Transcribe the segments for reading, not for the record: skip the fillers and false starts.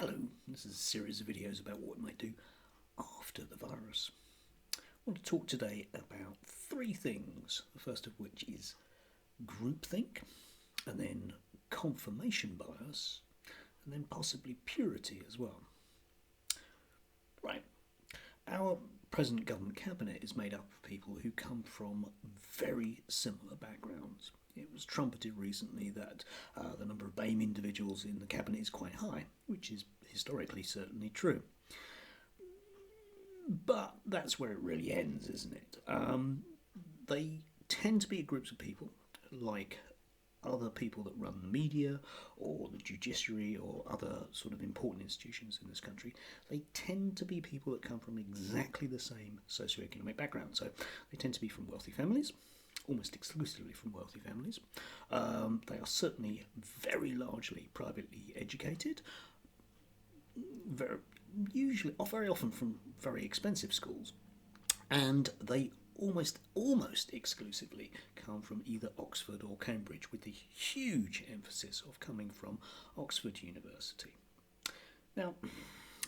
Hello, this is a series of videos about what we might do after the virus. I want to talk today about three things, the first of which is groupthink, and then confirmation bias, and then possibly purity as well. Right, our present government cabinet is made up of people who come from very similar backgrounds. It was trumpeted recently that the number of BAME individuals in the cabinet is quite high, which is historically certainly true. But that's where it really ends, isn't it? They tend to be groups of people like other people that run the media or the judiciary or other sort of important institutions in this country. They tend to be people that come from exactly the same socioeconomic background. So they tend to be from wealthy families, almost exclusively from wealthy families. They are certainly very largely privately educated, very often from very expensive schools, and they almost exclusively come from either Oxford or Cambridge, with the huge emphasis of coming from Oxford University. Now,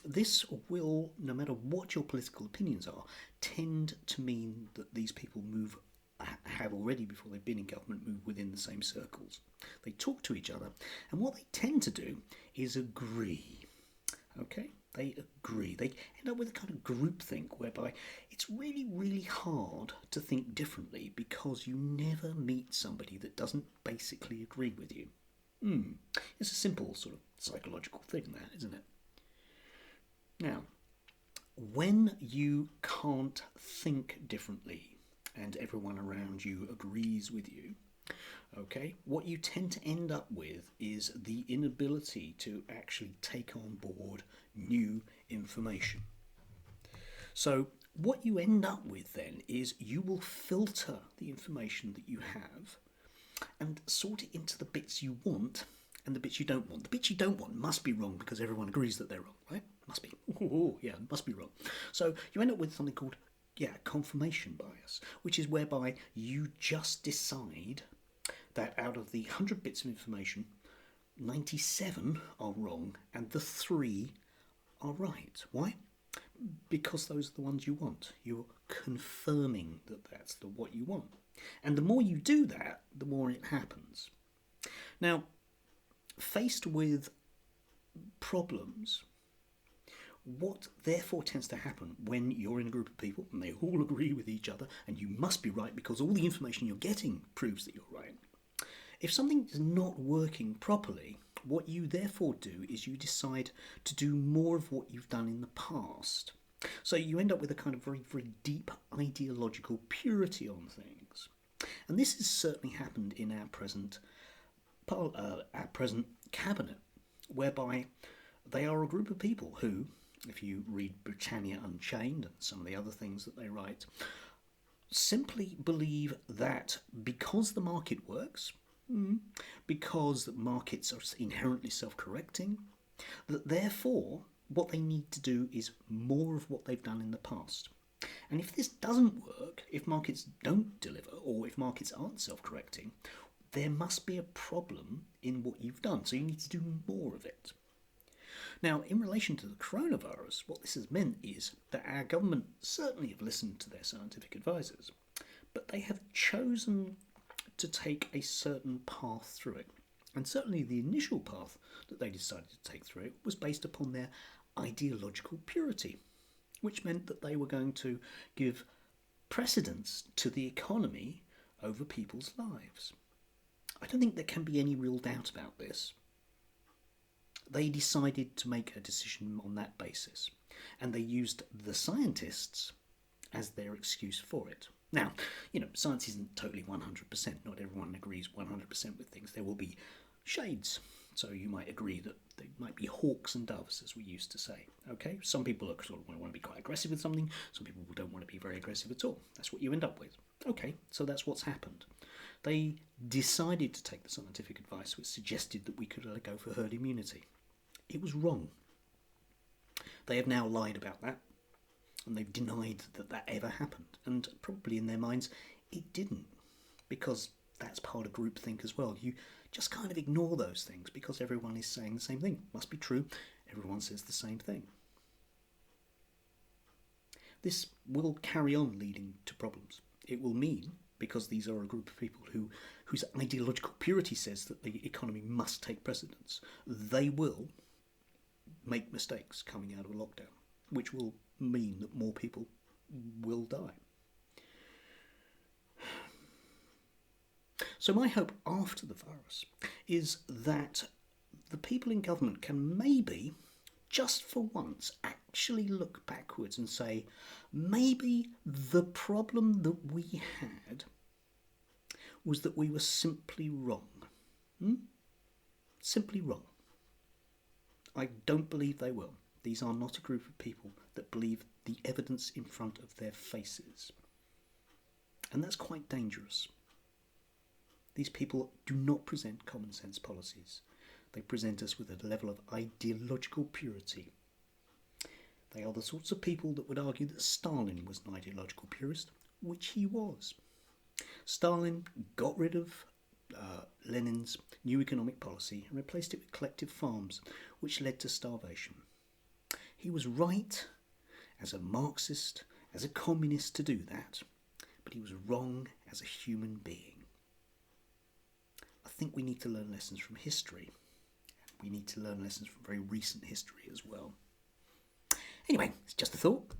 this will, no matter what your political opinions are, tend to mean that these people have already, before they've been in government, moved within the same circles. They talk to each other, and what they tend to do is agree. Okay? They agree. They end up with a kind of groupthink whereby it's really, really hard to think differently because you never meet somebody that doesn't basically agree with you. It's a simple sort of psychological thing, that, isn't it? Now, when you can't think differently and everyone around you agrees with you, okay, what you tend to end up with is the inability to actually take on board new information. So what you end up with then is you will filter the information that you have and sort it into the bits you want and the bits you don't want. The bits you don't want must be wrong because everyone agrees that they're wrong, right? Must be. Must be wrong. So you end up with something called confirmation bias, which is whereby you just decide that out of the 100 bits of information, 97 are wrong and the 3 are right. Why? Because those are the ones you want. You're confirming that that's what you want. And the more you do that, the more it happens. Now, faced with problems, what therefore tends to happen when you're in a group of people and they all agree with each other and you must be right because all the information you're getting proves that you're right. If something is not working properly, what you therefore do is you decide to do more of what you've done in the past. So you end up with a kind of very, very deep ideological purity on things. And this has certainly happened in our present cabinet, whereby they are a group of people who, if you read Britannia Unchained and some of the other things that they write, simply believe that because the market works, because markets are inherently self-correcting, that therefore what they need to do is more of what they've done in the past. And if this doesn't work, if markets don't deliver, or if markets aren't self-correcting, there must be a problem in what you've done, so you need to do more of it. Now, in relation to the coronavirus, what this has meant is that our government certainly have listened to their scientific advisors, but they have chosen to take a certain path through it. And certainly the initial path that they decided to take through it was based upon their ideological purity, which meant that they were going to give precedence to the economy over people's lives. I don't think there can be any real doubt about this. They decided to make a decision on that basis, and they used the scientists as their excuse for it. Now, science isn't totally 100%. Not everyone agrees 100% with things. There will be shades. So you might agree that they might be hawks and doves, as we used to say. Okay? Some people sort of want to be quite aggressive with something. Some people don't want to be very aggressive at all. That's what you end up with. Okay, so that's what's happened. They decided to take the scientific advice which suggested that we could go for herd immunity. It was wrong. They have now lied about that, and they've denied that that ever happened. And probably in their minds, it didn't, because that's part of groupthink as well. You just kind of ignore those things because everyone is saying the same thing. Must be true, Everyone says the same thing. This will carry on leading to problems. It will mean, because these are a group of people whose ideological purity says that the economy must take precedence, they will make mistakes coming out of a lockdown, which will mean that more people will die. So my hope after the virus is that the people in government can maybe, just for once, actually look backwards and say, maybe the problem that we had was that we were simply wrong. Simply wrong. I don't believe they will. These are not a group of people that believe the evidence in front of their faces. And that's quite dangerous. These people do not present common sense policies. They present us with a level of ideological purity. They are the sorts of people that would argue that Stalin was an ideological purist, which he was. Stalin got rid of Lenin's new economic policy and replaced it with collective farms, which led to starvation. He was right as a Marxist, as a communist to do that, but he was wrong as a human being. I think we need to learn lessons from history. We need to learn lessons from very recent history as well. Anyway, it's just a thought.